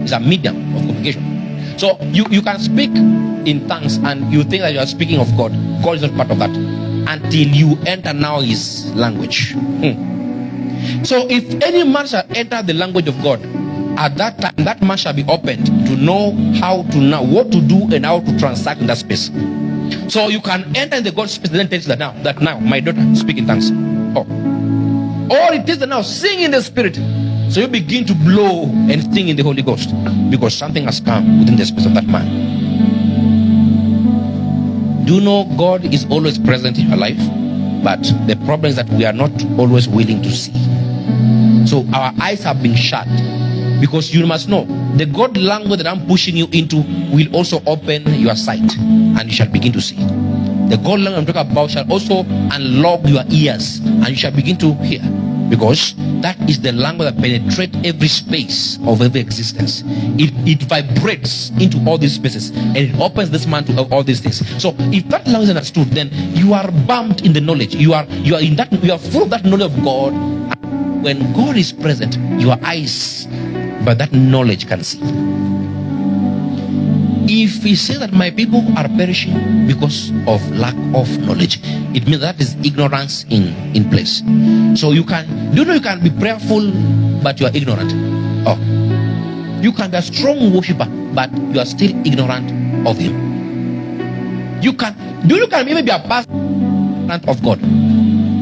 It's a medium of communication. So you can speak in tongues and you think that you are speaking of God. God is not part of that until you enter now his language. So if any man shall enter the language of God, at that time that man shall be opened to know how to know what to do and how to transact in that space. So you can enter in the God's space and then tell you that now my daughter speak in tongues. Or it is that now sing in the spirit. So you begin to blow and sing in the Holy Ghost because something has come within the space of that man. Do you know God is always present in your life? But the problem is that we are not always willing to see. So our eyes have been shut. Because you must know, the God language that I'm pushing you into will also open your sight and you shall begin to see. The God language I'm talking about shall also unlock your ears and you shall begin to hear. Because that is the language that penetrates every space of every existence. It vibrates into all these spaces and it opens this man to all these things. So if that language is understood, then you are bumped in the knowledge. You are full of that knowledge of God. And when God is present, your eyes but that knowledge can see. If he says that my people are perishing because of lack of knowledge, it means that is ignorance in place. So you can be prayerful but you are ignorant. You can be a strong worshiper but you are still ignorant of him. You can even be a pastor of God,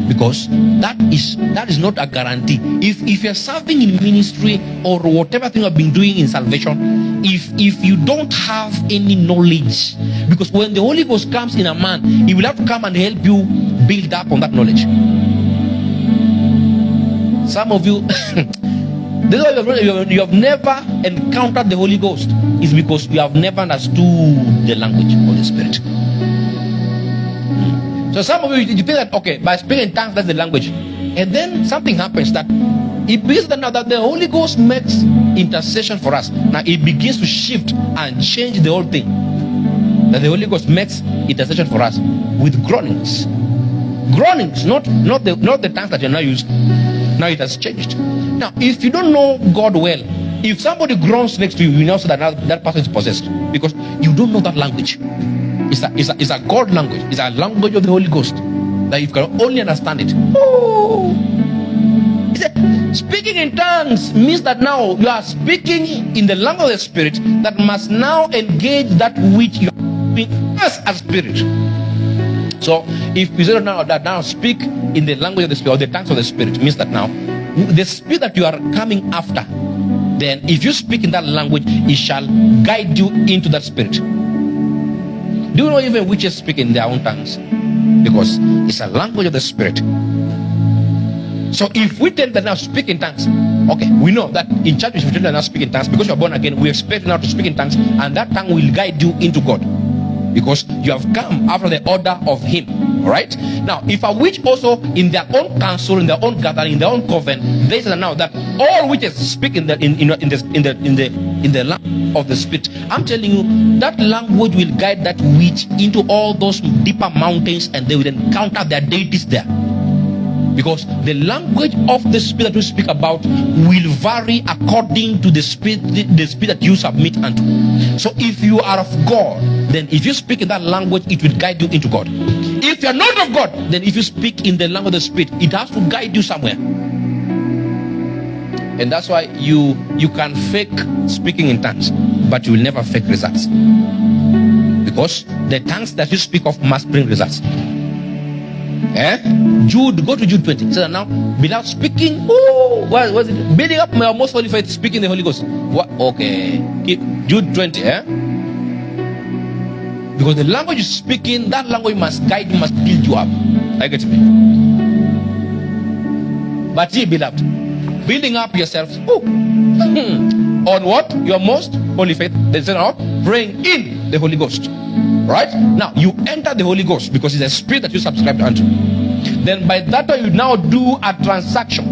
because that is not a guarantee. If you're serving in ministry or whatever thing you've been doing in salvation, if you don't have any knowledge, because when the Holy Ghost comes in a man, he will have to come and help you build up on that knowledge. Some of you this is why you have never encountered the Holy Ghost, is because you have never understood the language of the Spirit. So some of you think that, okay, by speaking in tongues, that's the language. And then something happens that it begins that now that the Holy Ghost makes intercession for us. Now it begins to shift and change the whole thing. That the Holy Ghost makes intercession for us with groanings. Groanings, not the tongues that you're now used. Now it has changed. Now, if you don't know God well, if somebody groans next to you, you know that person is possessed because you don't know that language. It's a God language. It's a language of the Holy Ghost that you can only understand it. Speaking in tongues means that now you are speaking in the language of the Spirit that must now engage that which you are doing as a spirit. So if you say now speak in the language of the Spirit or the tongues of the Spirit, means that now the Spirit that you are coming after, then if you speak in that language, it shall guide you into that Spirit. Do you know even witches speak in their own tongues? Because it's a language of the Spirit. So if we tell them now speak in tongues, okay, we know that in church if we tell them now speak in tongues, because you are born again, we expect now to speak in tongues, and that tongue will guide you into God. Because you have come after the order of him. Alright? Now, if a witch also in their own council, in their own gathering, in their own covenant, they say now that all witches speak in the language of the Spirit. I'm telling you, that language will guide that witch into all those deeper mountains, and they will encounter their deities there. Because the language of the Spirit that we speak about will vary according to the spirit that you submit unto. So if you are of God, then if you speak in that language, it will guide you into God. If you are not of God, then if you speak in the language of the Spirit, it has to guide you somewhere. And that's why you can fake speaking in tongues, but you will never fake results. Because the tongues that you speak of must bring results. Jude, go to Jude 20. It says now, without speaking, what was it? Building up my most holy faith, speaking the Holy Ghost. What? Okay. Jude 20, Because the language you're speaking, that language must guide you, must build you up. I get me. But ye beloved, building up yourselves on what? Your most holy faith. They say now, praying in the Holy Ghost. Right? Now, you enter the Holy Ghost because it's a spirit that you subscribe unto. Then by that time, you now do a transaction.